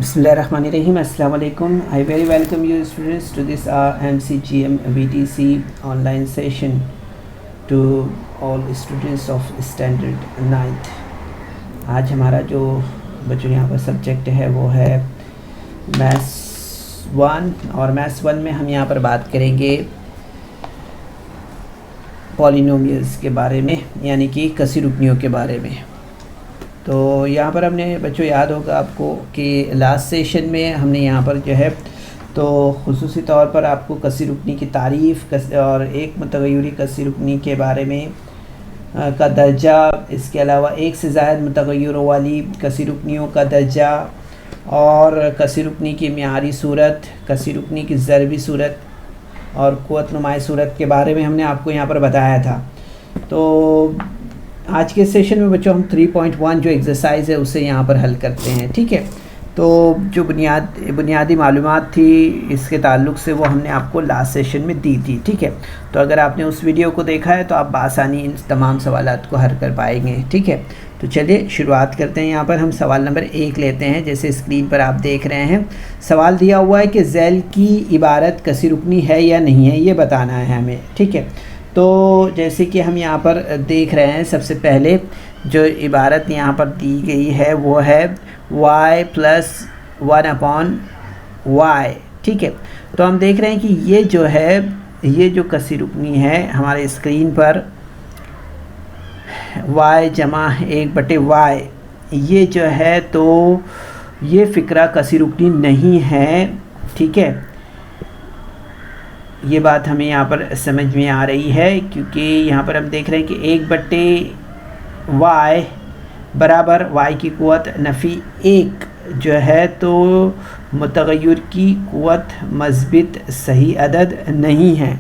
Bismillahirrahmanirrahim. Assalamu alaikum. I very welcome you students to this MCGM VTC online session to all students of standard 9th. आज हमारा जो बच्चों यहाँ पर subject है वो है मैथ्स 1 और मैथ्स 1 में हम यहाँ पर बात करेंगे पॉलिनोमियल्स के बारे में, यानी कि कसी रुकनियों के बारे में। तो यहाँ पर हमने बच्चों याद होगा आपको कि लास्ट सेशन में हमने यहाँ पर जो है तो खुसूसी तौर पर आपको कसी रुकनी की तारीफ़ और एक मुतग़य्यरी कसी रुकनी के बारे में का दर्जा, इसके अलावा एक से ज़ायद मुतग़य्यरों वाली कसी रुकनियों का दर्जा और कसी रुकनी की मियारी सूरत, कसी रुकनी की ज़रबी सूरत और क़ुव्वत नुमाई सूरत के बारे में हमने आपको यहाँ पर बताया था। तो आज के सेशन में बच्चों हम 3.1 जो एक्सरसाइज है उसे यहाँ पर हल करते हैं। ठीक है, तो जो बुनियादी मालूमात थी इसके ताल्लुक़ से वो हमने आपको लास्ट सेशन में दी थी। ठीक है, तो अगर आपने उस वीडियो को देखा है तो आप बआसानी इन तमाम सवालात को हल कर पाएंगे। ठीक है, तो चलिए शुरुआत करते हैं। यहाँ पर हम सवाल नंबर 1 लेते हैं। जैसे स्क्रीन पर आप देख रहे हैं, सवाल दिया हुआ है कि ज़ैल की इबारत कसी रुकनी है या नहीं है, ये बताना है हमें। ठीक है, तो जैसे कि हम यहाँ पर देख रहे हैं, सबसे पहले जो इबारत यहाँ पर दी गई है वो है y + 1/y। ठीक है, तो हम देख रहे हैं कि ये जो है, ये जो कसी रुकनी है हमारे स्क्रीन पर y जमा 1/y, ये जो है तो ये फ़िक्रा कसी रुकनी नहीं है। ठीक है, ये बात हमें यहाँ पर समझ में आ रही है, क्योंकि यहाँ पर हम देख रहे हैं कि 1/y बराबर y की क़ुव्वत नफ़ी 1 जो है तो मुतग़य्यर की क़ुव्वत मस्बित सही अदद नहीं है।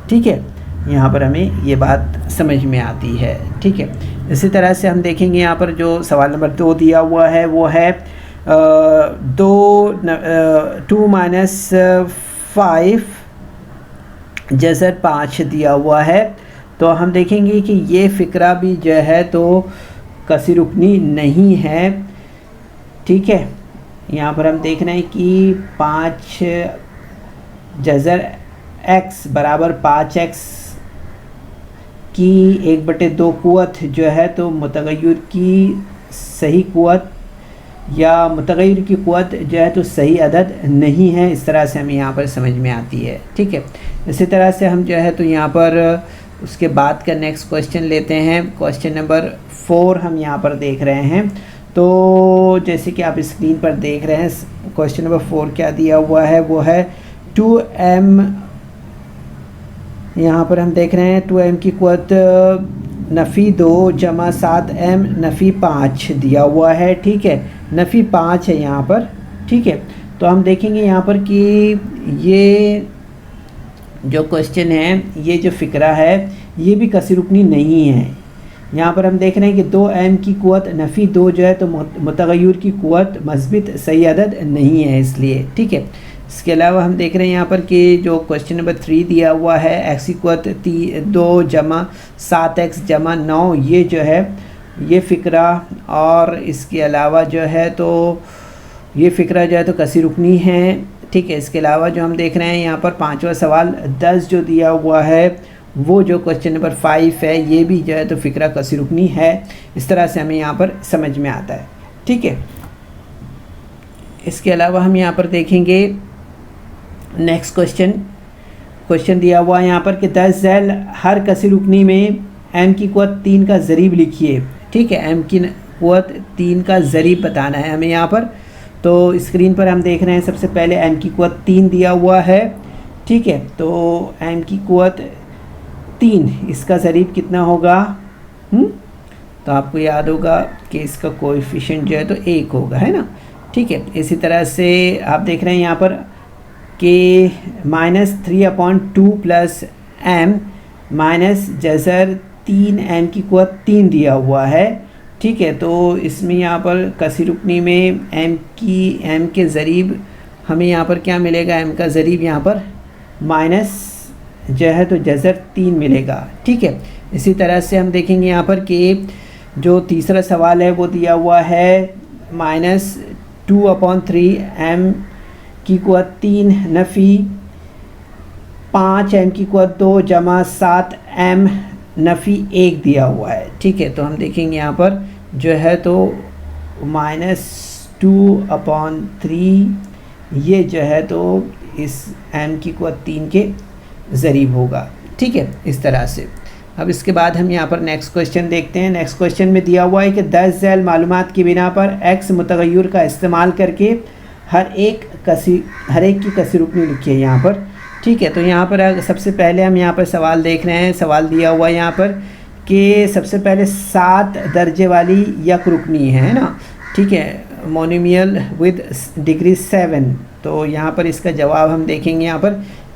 ठीक है, यहाँ पर हमें ये बात समझ में आती है। ठीक है, इसी तरह से हम देखेंगे यहाँ पर जो सवाल नंबर 2 दिया हुआ है वो है 2 - 5 जज़र 5 दिया हुआ है। तो हम देखेंगे कि ये फ़िक्रा भी जो है तो कसी रुकनी नहीं है। ठीक है, यहाँ पर हम देख रहे हैं कि 5 जज़र x बराबर 5x की 1/2 क़ुव्वत जो है तो मुतग़य्यर की सही क़ुव्वत या मुतग़य्यर की क़ुव्वत जो है तो सही अदद नहीं है। इस तरह से हमें यहाँ पर समझ में आती है। ठीक है, इसी तरह से हम जो है तो यहाँ पर उसके बाद का नेक्स्ट क्वेश्चन लेते हैं। क्वेश्चन नंबर 4 हम यहाँ पर देख रहे हैं। तो जैसे कि आप स्क्रीन पर देख रहे हैं, क्वेश्चन नंबर 4 क्या दिया हुआ है वो है 2m। यहाँ पर हम देख रहे हैं 2m की क़ुव्वत नफ़ी 2 जमा 7m नफ़ी 5 दिया हुआ है। ठीक है, नफ़ी 5 है यहाँ पर। ठीक है, तो हम देखेंगे यहाँ पर कि ये जो क्वेश्चन है, ये जो फ़िक्रा है ये भी कसी रुकनी नहीं है। यहाँ पर हम देख रहे हैं कि 2m की क़ुव्वत नफ़ी 2 जो है तो मुतग़य्यर की क़ुव्वत मस्बित सही अदद नहीं है, इसलिए। ठीक है, इसके अलावा हम देख रहे हैं यहाँ पर कि जो क्वेश्चन नंबर 3 दिया हुआ है x की क़ुव्वत 2 जमा 7x जमा 9, ये जो है ये फ़िक्रा और इसके अलावा जो है तो ये फ़िक्रा जो है तो कसी रुकनी है। ठीक है, इसके अलावा जो हम देख रहे हैं यहाँ पर 5वां सवाल 10 जो दिया हुआ है वो जो क्वेश्चन नंबर 5 है, ये भी जो है तो फ़िक्रा कसी रुकनी है। इस तरह से हमें यहाँ पर समझ में आता है। ठीक है, इसके अलावा हम यहाँ पर देखेंगे नेक्स्ट क्वेश्चन दिया हुआ है यहाँ पर कि 10 ज़ैल हर कसी रुकनी में m की क़ुव्वत 3 का ज़रीब लिखिए। ठीक है, m की क़ुव्वत 3 का ज़रीब बताना है हमें यहाँ पर। तो स्क्रीन पर हम देख रहे हैं, सबसे पहले m की क़ुव्वत 3 दिया हुआ है। ठीक है, तो m की क़ुव्वत 3, इसका ज़रीब कितना होगा? तो आपको याद होगा कि इसका कोएफ़िशिएंट जो है तो 1 होगा, है ना। ठीक है, इसी तरह से आप देख रहे हैं यहाँ पर कि -3/2 + m माइनस जज़र 3m की क़ुव्वत 3 दिया हुआ है। ठीक है, तो इसमें यहाँ पर कसी रुकनी में m के ज़रीब हमें यहाँ पर क्या मिलेगा? m का ज़रीब यहाँ पर माइनस जो है तो जज़र 3 मिलेगा। ठीक है, इसी तरह से हम देखेंगे यहाँ पर कि जो तीसरा सवाल है वो दिया हुआ है 2/3 m की कुव्वत 3 नफ़ी 5 m की कुव्वत 2 जमा 7 m नफ़ी 1 दिया हुआ है। ठीक है, तो हम देखेंगे यहाँ पर जो है तो -2/3 ये जो है तो इस m की कुव्वत 3 के ज़रीब होगा। ठीक है, इस तरह से। अब इसके बाद हम यहाँ पर नेक्स्ट क्वेश्चन देखते हैं। नेक्स्ट क्वेश्चन में दिया हुआ है कि 10 झैल मालूमात की बिना पर x मुतग़य्यर का इस्तेमाल करके हर एक की कसी रुकनी लिखी है यहाँ पर। ठीक है, तो यहाँ पर सबसे पहले हम यहाँ पर सवाल देख रहे हैं। सवाल दिया हुआ है यहाँ पर कि सबसे पहले 7 दर्जे वाली यक रुकनी है ना। ठीक है, मोनोमियल विद डिग्री 7। तो यहाँ पर इसका जवाब हम देखेंगे यहाँ पर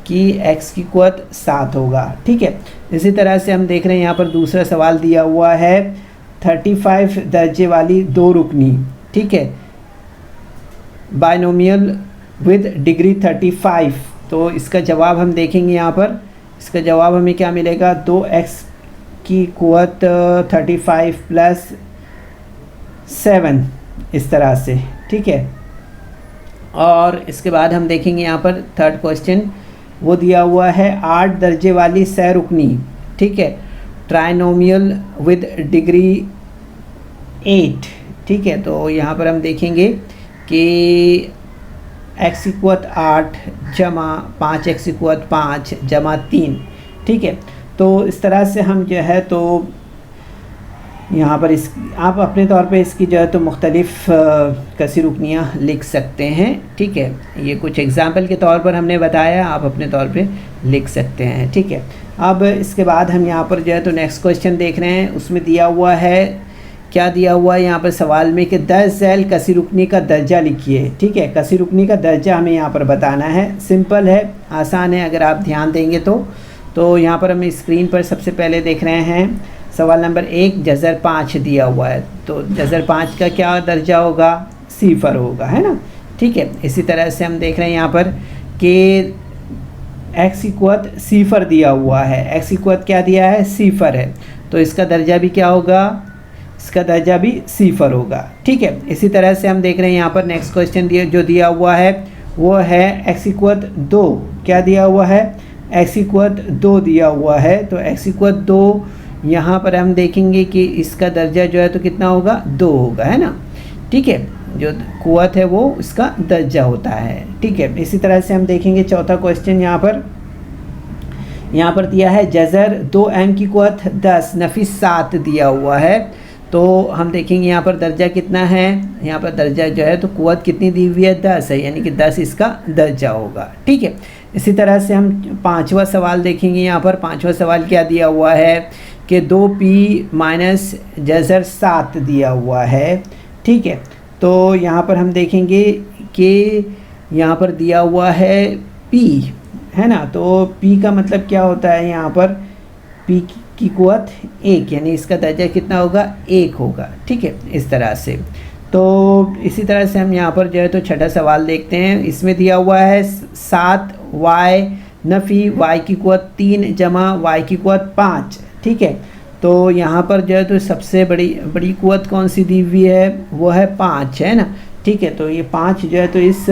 कि x की कुव्वत 7 होगा। ठीक है, इसी तरह से हम देख रहे हैं यहाँ पर दूसरा सवाल दिया हुआ है 35 दर्जे वाली 2 रुकनी। ठीक है, बाइनोमियल विद डिग्री 35। तो इसका जवाब हम देखेंगे यहाँ पर। इसका जवाब हमें क्या मिलेगा, 2x की कुव्वत 35 प्लस 7, इस तरह से। ठीक है, और इसके बाद हम देखेंगे यहाँ पर थर्ड क्वेश्चन, वो दिया हुआ है 8 दर्जे वाली सह रुकनी। ठीक है, ट्राइनोमियल विद डिग्री 8। ठीक है, तो यहाँ पर हम देखेंगे कि x की कुव्वत 8 जमा 5x की कुव्वत 5 जमा 3। ठीक है, तो इस तरह से हम जो है तो यहाँ पर इस आप अपने तौर पे इसकी जो है तो मुख्तलिफ़ कसी रुकनियाँ लिख सकते हैं। ठीक है, ये कुछ एग्ज़ाम्पल के तौर पर हमने बताया, आप अपने तौर पे लिख सकते हैं। ठीक है, अब इसके बाद हम यहाँ पर जो है तो नेक्स्ट क्वेश्चन देख रहे हैं। उसमें दिया हुआ है, क्या दिया हुआ है यहाँ पर सवाल में कि 10 झैल कसी रुकनी का दर्जा लिखिए। ठीक है, कसी रुकनी का दर्जा हमें यहाँ पर बताना है। सिंपल है, आसान है, अगर आप ध्यान देंगे तो यहाँ पर हम स्क्रीन पर सबसे पहले देख रहे हैं सवाल नंबर 1 जज़र 5 दिया हुआ है। तो जज़र 5 का क्या दर्जा होगा, 0 होगा, है ना। ठीक है, इसी तरह से हम देख रहे हैं यहाँ पर कि x की कुव्वत 0 दिया हुआ है। x की कुव्वत क्या दिया है, 0 है, तो इसका दर्जा भी क्या होगा, इसका दर्जा भी 0 होगा। ठीक है, इसी तरह से हम देख रहे हैं यहाँ पर नेक्स्ट क्वेश्चन जो दिया हुआ है वो है x की कुव्वत 2। क्या दिया हुआ है, x की कुव्वत 2 दिया हुआ है। तो x की कुव्वत 2 यहाँ पर हम देखेंगे कि इसका दर्जा जो है तो कितना होगा, 2 होगा, है ना। ठीक है, जो कुव्वत है वो इसका दर्जा होता है। ठीक है, इसी तरह से हम देखेंगे चौथा क्वेश्चन यहाँ पर दिया है जज़र 2m की कुव्वत 10 नफ़ी 7 दिया हुआ है। तो हम देखेंगे यहाँ पर दर्जा कितना है, यहाँ पर दर्जा जो है तो कुव्वत कितनी दी हुई है, 10 है, यानी कि 10 इसका दर्जा होगा। ठीक है, इसी तरह से हम पांचवा सवाल देखेंगे। यहाँ पर पांचवा सवाल क्या दिया हुआ है कि 2p माइनस जज़र 7 दिया हुआ है। ठीक है, तो यहाँ पर हम देखेंगे कि यहाँ पर दिया हुआ है p, है ना। तो p का मतलब क्या होता है, यहाँ पर p की कुव्वत 1, यानी इसका दर्जा कितना होगा, 1 होगा। ठीक है, इस तरह से। तो इसी तरह से हम यहाँ पर जो है तो छठा सवाल देखते हैं। इसमें दिया हुआ है 7y नफ़ी y की कुव्वत 3 जमा y की कुव्वत 5। ठीक है, तो यहाँ पर जो है तो सबसे बड़ी कुव्वत कौन सी दी हुई है, वो है 5, है ना। ठीक है, तो ये 5 जो है तो इस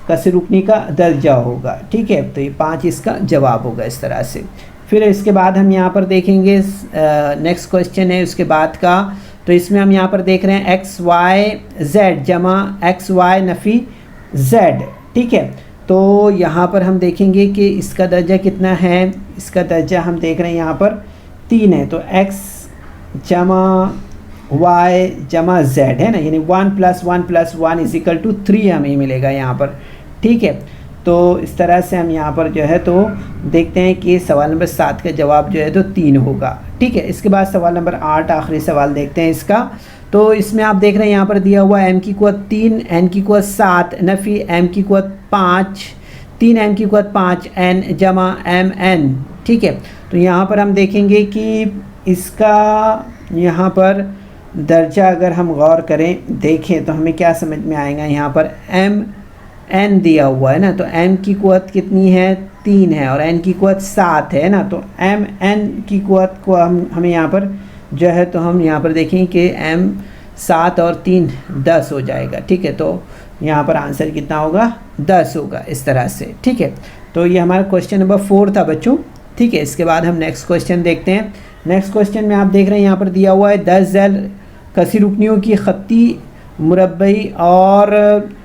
कसी रुकनी का दर्जा होगा। ठीक है, तो ये 5 इसका जवाब होगा, इस तरह से। फिर इसके बाद हम यहाँ पर देखेंगे नेक्स्ट क्वेश्चन है उसके बाद का। तो इसमें हम यहाँ पर देख रहे हैं xy z जमा xy नफ़ी z। ठीक है, तो यहाँ पर हम देखेंगे कि इसका दर्जा कितना है, इसका दर्जा हम देख रहे हैं यहाँ पर 3 है। तो x जमा y जमा z, है ना, यानी 1 + 1 + 1 = 3 हमें मिलेगा यहाँ पर। ठीक है, तो इस तरह से हम यहाँ पर जो है तो देखते हैं कि सवाल नंबर 7 का जवाब जो है तो 3 होगा। ठीक है, इसके बाद सवाल नंबर 8 आखिरी सवाल देखते हैं इसका। तो इसमें आप देख रहे हैं यहाँ पर दिया हुआ m की कुव्वत 3 n की कुव्वत 7 नफ़ी m की कुव्वत 5 3m की कुव्वत 5 n जमा mn। ठीक है, तो यहाँ पर हम देखेंगे कि इसका यहाँ पर दर्जा अगर हम गौर करें देखें तो हमें क्या समझ में आएगा, यहाँ पर n दिया हुआ है ना। तो m की कुव्वत कितनी है, 3 है, और n की कुव्वत 7 है ना। तो mn की कुव्वत को हमें यहाँ पर जो है तो हम यहाँ पर देखें कि m 7 और 3 10 हो जाएगा। ठीक है, तो यहाँ पर आंसर कितना होगा 10 होगा, इस तरह से। ठीक है, तो ये हमारा क्वेश्चन नंबर 4 था बच्चों। ठीक है, इसके बाद हम नेक्स्ट क्वेश्चन देखते हैं। नेक्स्ट क्वेश्चन में आप देख रहे हैं यहाँ पर दिया हुआ है 10 झैल कसी रुकनियों की खत्ती, मुरब्बई और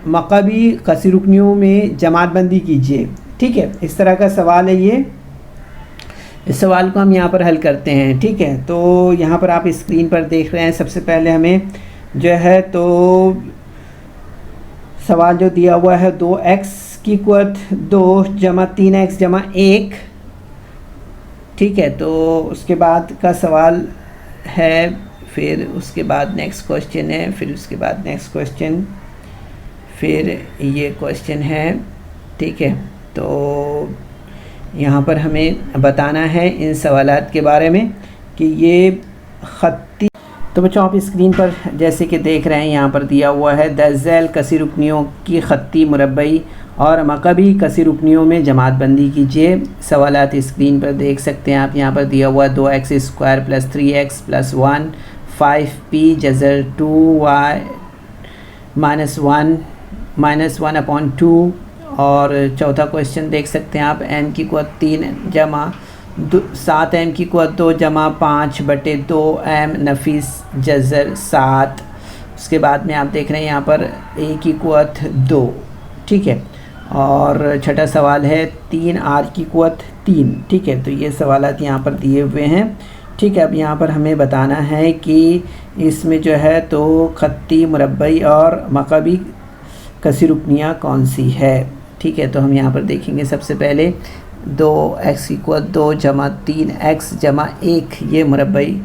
मकबी कसी रुकनियों में जमात बंदी कीजिए। ठीक है, इस तरह का सवाल है ये। इस सवाल को हम यहाँ पर हल करते हैं। ठीक है, तो यहाँ पर आप स्क्रीन पर देख रहे हैं, सबसे पहले हमें जो है तो सवाल जो दिया हुआ है 2x की कुव्वत 2 जमा 3x जमा 1। ठीक है, तो उसके बाद का सवाल है, फिर उसके बाद नेक्स्ट क्वेश्चन है, फिर उसके बाद नेक्स्ट क्वेश्चन, फिर ये क्वेश्चन है। ठीक है, तो यहाँ पर हमें बताना है इन सवालात के बारे में कि ये खत्ती। तो बच्चों आप स्क्रीन पर जैसे कि देख रहे हैं यहाँ पर दिया हुआ है 10 झैल कसी रुकनियों की खत्ती, मुरब्बई और मकबी कसी रुकनियों में जमात बंदी कीजिए। सवालात स्क्रीन पर देख सकते हैं आप। यहाँ पर दिया हुआ 2x square plus 3x plus 1 5p जज़र 2y -1 और चौथा क्वेश्चन देख सकते हैं आप m की कुव्वत 3 जमा 7m की कुव्वत 2 जमा 5/2m नफीस जज़र 7। उसके बाद में आप देख रहे हैं यहाँ पर a की कुव्वत 2। ठीक है, और छठा सवाल है 3r की कुव्वत 3। ठीक है, तो ये सवालात यहाँ पर दिए हुए हैं। ठीक है, अब यहाँ पर हमें बताना है कि इसमें जो है तो खत्ती, मुरब्बई और मकबी कसी रुकनियाँ कौन सी है। ठीक है, तो हम यहाँ पर देखेंगे सबसे पहले 2x की कुव्वत 2 जमा 3x जमा 1, ये मुरब्बई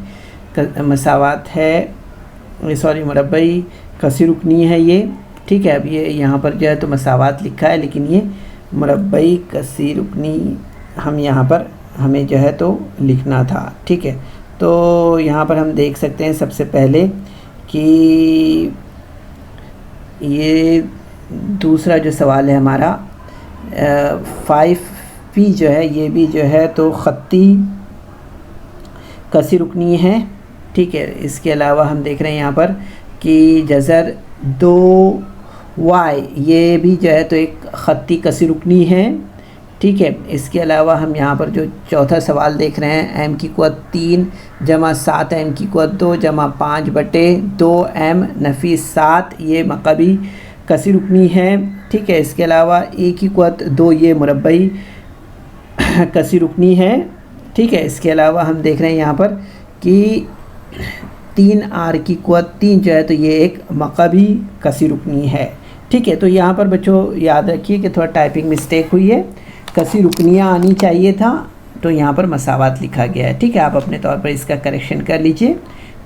मसावात है, सॉरी मुरब्बई कसी रुकनी है ये। ठीक है, अब ये यहाँ पर जो है तो मसावात लिखा है, लेकिन ये मुरब्बई कसी रुकनी हम यहाँ पर हमें जो है तो लिखना था। ठीक है, तो यहाँ पर हम देख सकते हैं सबसे पहले कि ये दूसरा जो सवाल है हमारा 5p जो है ये भी जो है तो खत्ती कसी रुकनी है। ठीक है, इसके अलावा हम देख रहे हैं यहाँ पर कि जज़र 2y ये भी जो है तो एक खत्ती कसी रुकनी है। ठीक है, इसके अलावा हम यहाँ पर जो चौथा सवाल देख रहे हैं m की कुव्वत 3 जमा 7m की कुव्वत 2 जमा 5/2m नफीस 7, ये मकबी कसी रुकनी है। ठीक है, इसके अलावा a की कुव्वत 2 ये मुरब्बई कसी रुकनी है। ठीक है, इसके अलावा हम देख रहे हैं यहाँ पर कि 3r की कुव्वत 3 जो है तो ये एक मकबी कसी रुकनी है। ठीक है, तो यहाँ पर बच्चों याद रखिए कि थोड़ा टाइपिंग मिस्टेक हुई है, कसी रुकनियाँ आनी चाहिए था, तो यहाँ पर मसावात लिखा गया है। ठीक है, आप अपने तौर पर इसका करेक्शन कर लीजिए।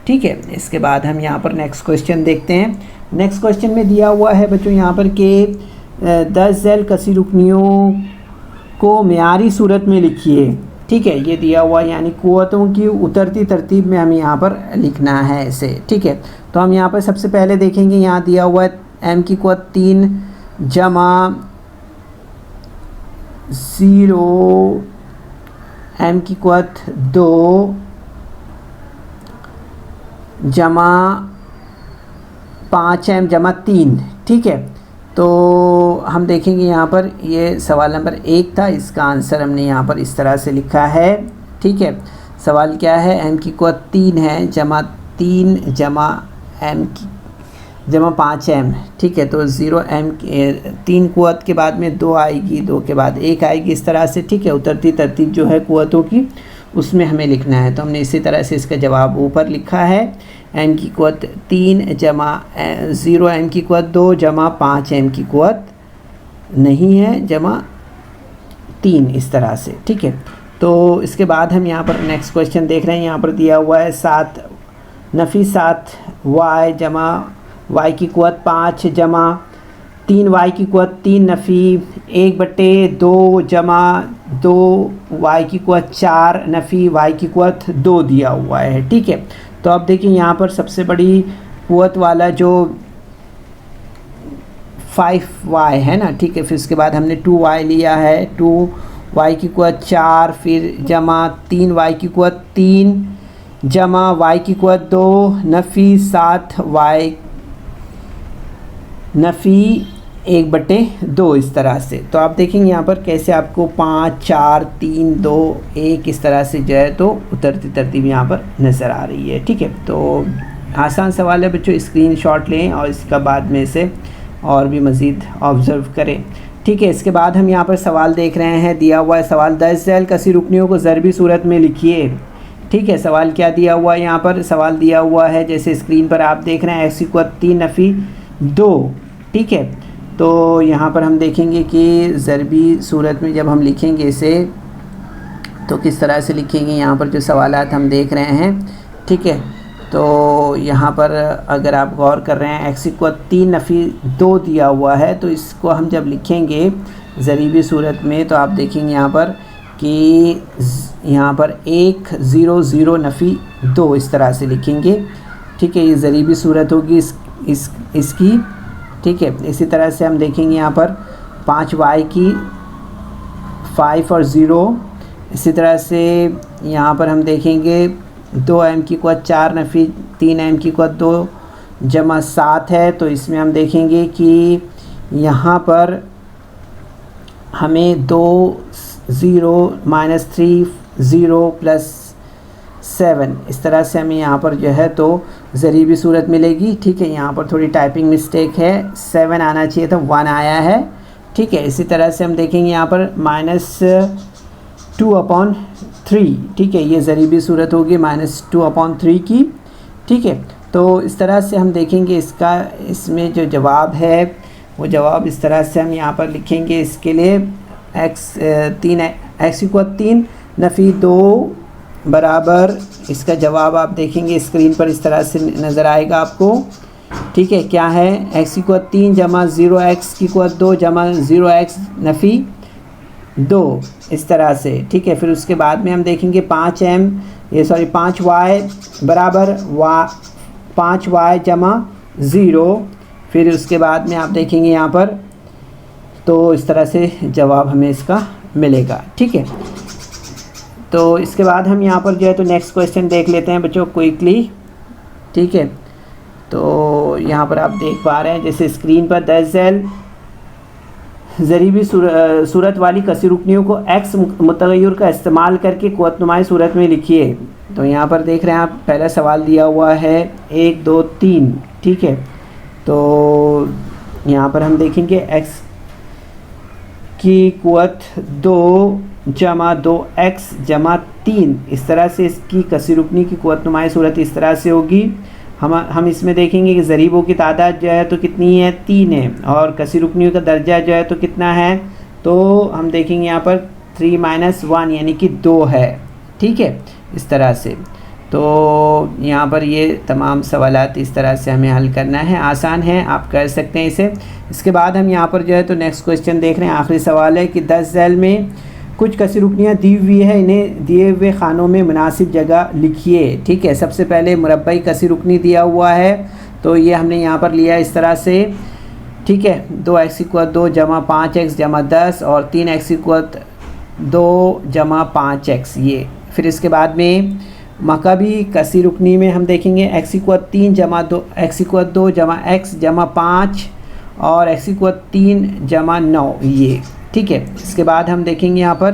ठीक है, इसके बाद हम यहाँ पर नेक्स्ट क्वेश्चन देखते हैं। नेक्स्ट क्वेश्चन में दिया हुआ है बच्चों यहाँ पर कि 10 झैल कसी रुकनियों को मेयारी सूरत में लिखिए। ठीक है, ये दिया हुआ यानी कुव्वतों की उतरती तरतीब में हमें यहाँ पर लिखना है इसे। ठीक है, तो हम यहाँ पर सबसे पहले देखेंगे, यहाँ दिया हुआ है m की कुव्वत 3 जमा 0 m की कुव्वत 2 जमा 5m जमा 3। ठीक है, तो हम देखेंगे यहाँ पर ये सवाल नंबर 1 था, इसका आंसर हमने यहाँ पर इस तरह से लिखा है। ठीक है, सवाल क्या है, m की कुव्वत 3 है जमा 3 जमा m की जमा 5m। ठीक है, तो 0m 3 कुव्वत के बाद में 2 आएगी, 2 के बाद 1 आएगी, इस तरह से। ठीक है, उतरती तरतीब जो है कुव्वतों की उसमें हमें लिखना है, तो हमने इसी तरह से इसका जवाब ऊपर लिखा है। m की कुव्वत 3 जमा 0m की कुव्वत 2 जमा 5m की कुव्वत नहीं है जमा 3, इस तरह से। ठीक है, तो इसके बाद हम यहाँ पर नेक्स्ट क्वेश्चन देख रहे हैं। यहाँ पर दिया हुआ है 7 नफी 7y जमा y की कुव्वत 5 जमा 3y की कुव्वत 3 नफ़ी 1/2 जमा 2y की कुव्वत 4 नफ़ी y की कुव्वत 2 दिया हुआ है। ठीक है, तो अब देखिए यहाँ पर सबसे बड़ी कुव्वत वाला जो 5y है ना। ठीक है, फिर उसके बाद हमने 2y लिया है, 2y की कुव्वत 4 फिर जमा 3y की कुव्वत 3 जमा y की कुव्वत 2 नफ़ी 7y नफ़ी 1/2 इस तरह से। तो आप देखेंगे यहाँ पर कैसे आपको 5 4 3 2 1 इस तरह से जो है तो उतरती तरतीब यहाँ पर नज़र आ रही है। ठीक है, तो आसान सवाल है बच्चों, स्क्रीनशॉट लें और इसका बाद में से और भी मज़ीद ऑब्ज़र्व करें। ठीक है, इसके बाद हम यहाँ पर सवाल देख रहे हैं, दिया हुआ है सवाल 10 झैल कसी रुकनियों को ज़रबी सूरत में लिखिए। ठीक है, सवाल क्या दिया हुआ है यहाँ पर, सवाल दिया हुआ है जैसे स्क्रीन पर आप देख रहे हैं x=3 नफ़ी 2। ठीक है, तो यहाँ पर हम देखेंगे कि ज़रबी सूरत में जब हम लिखेंगे इसे तो किस तरह से लिखेंगे। यहाँ पर जो सवालात हम देख रहे हैं, ठीक है, तो यहाँ पर अगर आप गौर कर रहे हैं x=3 नफ़ी 2 दिया हुआ है, तो इसको हम जब लिखेंगे ज़रीबी सूरत में तो आप देखेंगे यहाँ पर कि यहाँ पर 1 0 0 नफ़ी 2 इस तरह से लिखेंगे। ठीक है, ये ज़रीबी सूरत होगी इसकी। ठीक है, इसी तरह से हम देखेंगे यहाँ पर 5y की 5 और 0। इसी तरह से यहाँ पर हम देखेंगे 2m की कुव्वत 4 नफ़ी 3m की कुव्वत 2 जमा 7 है। तो इसमें हम देखेंगे कि यहाँ पर हमें 2 0 -3 0 + 7 इस तरह से हमें यहाँ पर जो है तो ज़रीबी सूरत मिलेगी। ठीक है, यहाँ पर थोड़ी टाइपिंग मिस्टेक है, 7 आना चाहिए था 1 आया है। ठीक है, इसी तरह से हम देखेंगे यहाँ पर -2/3। ठीक है, ये ज़रीबी सूरत होगी -2/3 की। ठीक है, तो इस तरह से हम देखेंगे इसमें जो जवाब है वो जवाब इस तरह से हम यहाँ पर लिखेंगे। इसके लिए x=3 नफ़ी 2 बराबर इसका जवाब आप देखेंगे स्क्रीन पर इस तरह से नज़र आएगा आपको। ठीक है, क्या है x=3 जमा 0x की कुव्वत 2 जमा 0x नफ़ी 2 इस तरह से। ठीक है, फिर उसके बाद में हम देखेंगे 5y बराबर 5y जमा 0। फिर उसके बाद में आप देखेंगे यहाँ पर तो इस तरह से जवाब हमें इसका मिलेगा। ठीक है, तो इसके बाद हम यहाँ पर जो है तो नेक्स्ट क्वेश्चन देख लेते हैं बच्चों क्विकली। ठीक है, तो यहाँ पर आप देख पा रहे हैं जैसे स्क्रीन पर 10 झैल ज़रीबी सूरत वाली कसी रुकनियों को x मुतग़य्यर का इस्तेमाल करके कुव्वतनुमाई सूरत में लिखिए। तो यहाँ पर देख रहे हैं आप, पहला सवाल दिया हुआ है 1 2 3। ठीक है, तो यहाँ पर हम देखेंगे x की कुव्वत 2 जमा 2x जमा 3 इस तरह से इसकी कसी रुकनी की कुव्वतनुमाई सूरत इस तरह से होगी। हम इसमें देखेंगे कि ज़रीबों की तादाद जो है तो कितनी है, 3 है, और कसी रुकनियों का दर्जा जो है तो कितना है, तो हम देखेंगे यहाँ पर 3 - 1 यानी कि 2 है। ठीक है, इस तरह से। तो यहाँ पर ये तमाम सवालात इस तरह से हमें हल करना है, आसान है, आप कर सकते हैं इसे। इसके बाद हम यहाँ पर जो है तो नेक्स्ट क्वेश्चन देख रहे हैं। आखिरी सवाल है कि 10 झैल में कुछ कसी रुकनियाँ दी हुई है, इन्हें दिए हुए खानों में मुनासिब जगह लिखिए। ठीक है, सबसे पहले मुरब्बई कसी रुकनी दिया हुआ है, तो ये हमने यहाँ पर लिया इस तरह से। ठीक है, 2x की कुव्वत 2 जमा 5x जमा 10 और 3x की कुव्वत 2 जमा 5x ये। फिर इसके बाद में मकबी कसी रुकनी में हम देखेंगे x की कुव्वत 3 जमा 2x की कुव्वत 2 जमा x जमा 5 और x की कुव्वत 3 जमा 9 ये। ठीक है, इसके बाद हम देखेंगे यहाँ पर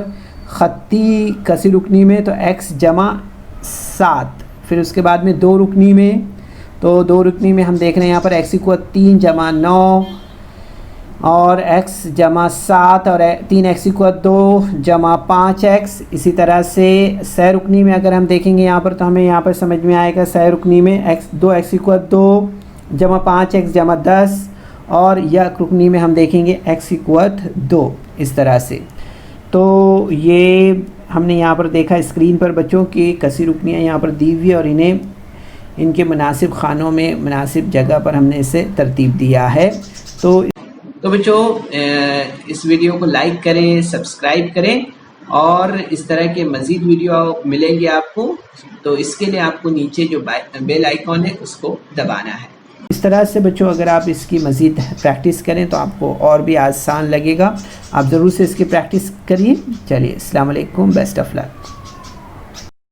ख़त्ती कसी रुकनी में तो x जमा 7। फिर उसके बाद में 2 रुकनी में, तो 2 रुकनी में हम देख रहे हैं यहाँ पर x की कुव्वत 3 जमा 9 और x जमा 7 और 3x की कुव्वत 2 जमा 5x। इसी तरह से सह रुकनी में अगर हम देखेंगे यहाँ पर तो हमें यहाँ पर समझ में आएगा सह रुकनी में 2x की कुव्वत 2 जमा 5x जमा 10 और यक रुकनी में हम देखेंगे x की कुव्वत 2 इस तरह से। तो ये हमने यहाँ पर देखा स्क्रीन पर बच्चों की कसी रुकनियाँ यहाँ पर दी हुई है और इन्हें इनके मुनासिब खानों में मुनासिब जगह पर हमने इसे तरतीब दिया है। तो बच्चों इस वीडियो को लाइक करें, सब्सक्राइब करें और इस तरह के मज़ीद वीडियो मिलेंगे आपको। तो इसके लिए आपको नीचे जो बेल आइकॉन है उसको दबाना है। इस तरह से बच्चों अगर आप इसकी मज़ीद प्रैक्टिस करें तो आपको और भी आसान लगेगा। आप ज़रूर से इसकी प्रैक्टिस करिए। चलिए, अस्सलाम वालेकुम, बेस्ट ऑफ लक।